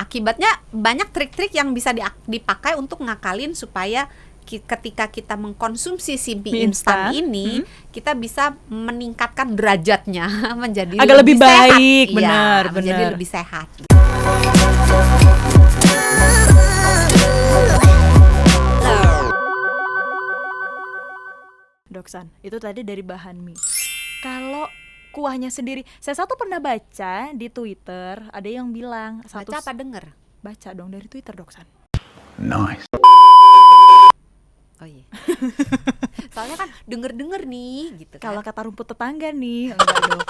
akibatnya banyak trik-trik yang bisa dipakai untuk ngakalin supaya ketika kita mengkonsumsi si mie instan ini, kita bisa meningkatkan derajatnya menjadi agak lebih baik, sehat. Benar. Menjadi lebih sehat. Doksan, itu tadi dari bahan mie. Kalau kuahnya sendiri, saya satu pernah baca di Twitter, ada yang bilang Baca apa denger? Baca dong dari Twitter, Doksan. Nice. Oh iya. Soalnya kan denger nih gitu kan. Kalau kata rumput tetangga nih, enggak dong.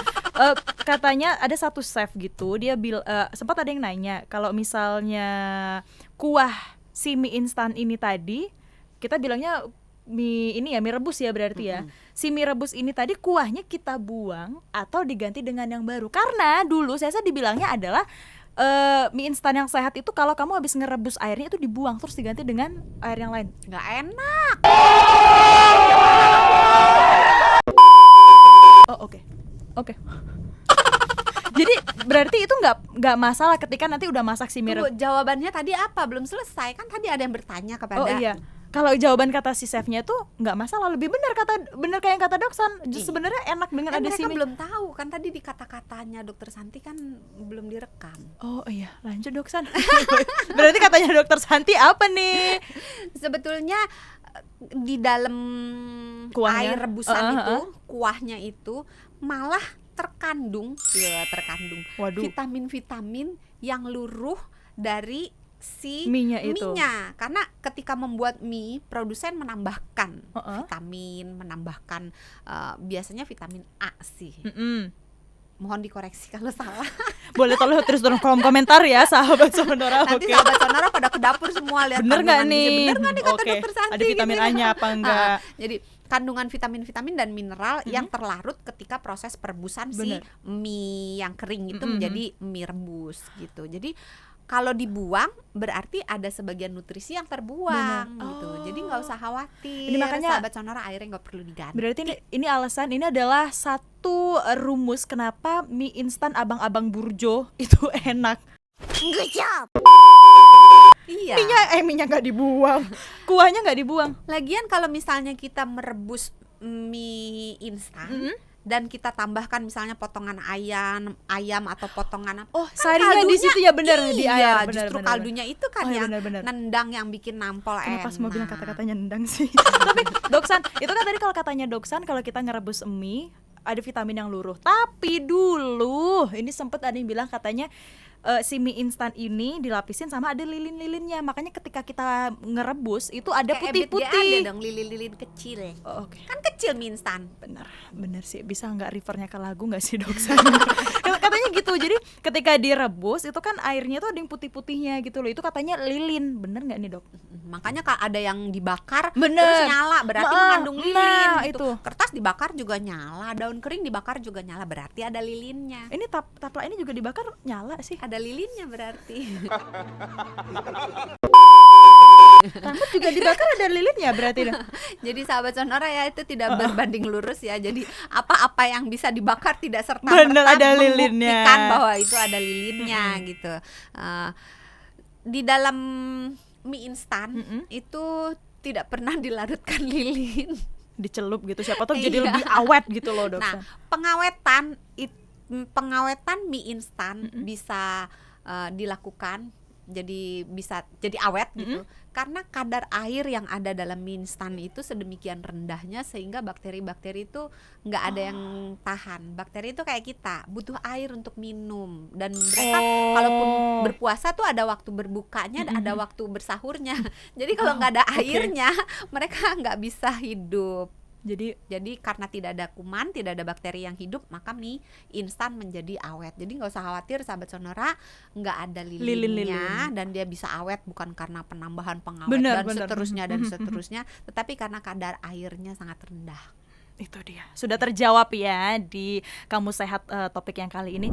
Katanya ada satu chef gitu, dia sempat ada yang nanya kalau misalnya kuah si mie instan ini tadi, kita bilangnya mie ini ya, mie rebus ya berarti ya. Si mie rebus ini tadi kuahnya kita buang atau diganti dengan yang baru. Karena dulu saya dibilangnya adalah mie instan yang sehat itu kalau kamu habis ngerebus airnya itu dibuang terus diganti dengan air yang lain. Nggak enak. Oh oke. Jadi berarti itu nggak masalah ketika nanti udah masak si mie rebus. Jawabannya tadi apa? Belum selesai kan, tadi ada yang bertanya kepada. Oh iya. Kalau jawaban kata si chefnya tuh nggak masalah, lebih benar kayak yang kata Doksan. Sebenarnya enak dengan ada si mereka mie. belum tahu kan, tadi di kata-katanya Dokter Santi kan belum direkam. Oh iya, lanjut Doksan. Berarti katanya Dokter Santi apa nih? Sebetulnya di dalam kuahnya, air rebusan kuahnya itu malah terkandung Waduh. vitamin-vitamin yang luruh dari si mie-nya itu. Mie-nya. Karena ketika membuat mie, produsen menambahkan vitamin, menambahkan biasanya vitamin A sih. Mohon dikoreksi kalau salah. Boleh tolong terus kolom komentar ya sahabat Sonora. Nanti sahabat Sonora pada ke dapur semua lihat bener nggak nih? Bener nggak nih kata Dokter Santi? Ada vitamin gitu A-nya apa enggak? Jadi kandungan vitamin-vitamin dan mineral yang terlarut ketika proses perebusan si mie yang kering itu menjadi mie rebus gitu. Jadi kalau dibuang berarti ada sebagian nutrisi yang terbuang gitu. Jadi nggak usah khawatir. Ini makanya sahabat Sonora, airnya nggak perlu diganti. Berarti ini alasan, ini adalah satu rumus kenapa mie instan abang-abang burjo itu enak. Good job. Iya. Minyak nggak dibuang, kuahnya nggak dibuang. Lagian kalau misalnya kita merebus mie instan dan kita tambahkan misalnya potongan ayam atau potongan apa? Oh, saringnya di situ ya, benar, di air. Justru kaldunya itu kan yang nendang, yang bikin nampol. Kenapa semua bilang kata-katanya nendang sih? Tapi Doksan, itu kan tadi kalau katanya Doksan kalau kita ngerebus mie ada vitamin yang luruh. Tapi dulu ini sempet ada yang bilang katanya si mie instan ini dilapisin sama ada lilin-lilinnya. Makanya ketika kita ngerebus itu ada putih-putih. Ada dong lilin-lilin kecil. Oh, oke. Kan kecil mie instan. Bener sih. Bisa nggak refernya ke lagu nggak sih Doksan? Katanya gitu. Jadi ketika direbus itu kan airnya tuh ada yang putih-putihnya gitu loh. Itu katanya lilin. Bener nggak nih Dok? Makanya ada yang dibakar terus nyala, berarti mengandung lilin itu. gitu. Kertas dibakar juga nyala, daun kering dibakar juga nyala, berarti ada lilinnya. Ini tapla ini juga dibakar nyala sih. Ada lilinnya berarti. Rambut juga dibakar ada lilinnya berarti. Jadi sahabat Sonora ya, itu tidak berbanding lurus ya. Jadi apa-apa yang bisa dibakar tidak serta ada lilinnya, membuktikan bahwa itu ada lilinnya gitu. Di dalam mie instan itu tidak pernah dilarutkan lilin, dicelup gitu, siapa tahu jadi lebih awet gitu loh Dok. Nah, pengawetan mie instan bisa dilakukan bisa jadi awet gitu karena kadar air yang ada dalam mie instan itu sedemikian rendahnya sehingga bakteri-bakteri itu nggak ada yang tahan. Bakteri itu kayak kita butuh air untuk minum, dan mereka kalaupun berpuasa tuh ada waktu berbukanya, ada waktu bersahurnya. Jadi kalau nggak ada airnya mereka nggak bisa hidup. Jadi karena tidak ada kuman, tidak ada bakteri yang hidup, maka mie instan menjadi awet. Jadi nggak usah khawatir sahabat Sonora, nggak ada lilinnya dan dia bisa awet bukan karena penambahan pengawet dan seterusnya, tetapi karena kadar airnya sangat rendah. Itu dia, sudah terjawab ya di Kamu Sehat topik yang kali ini.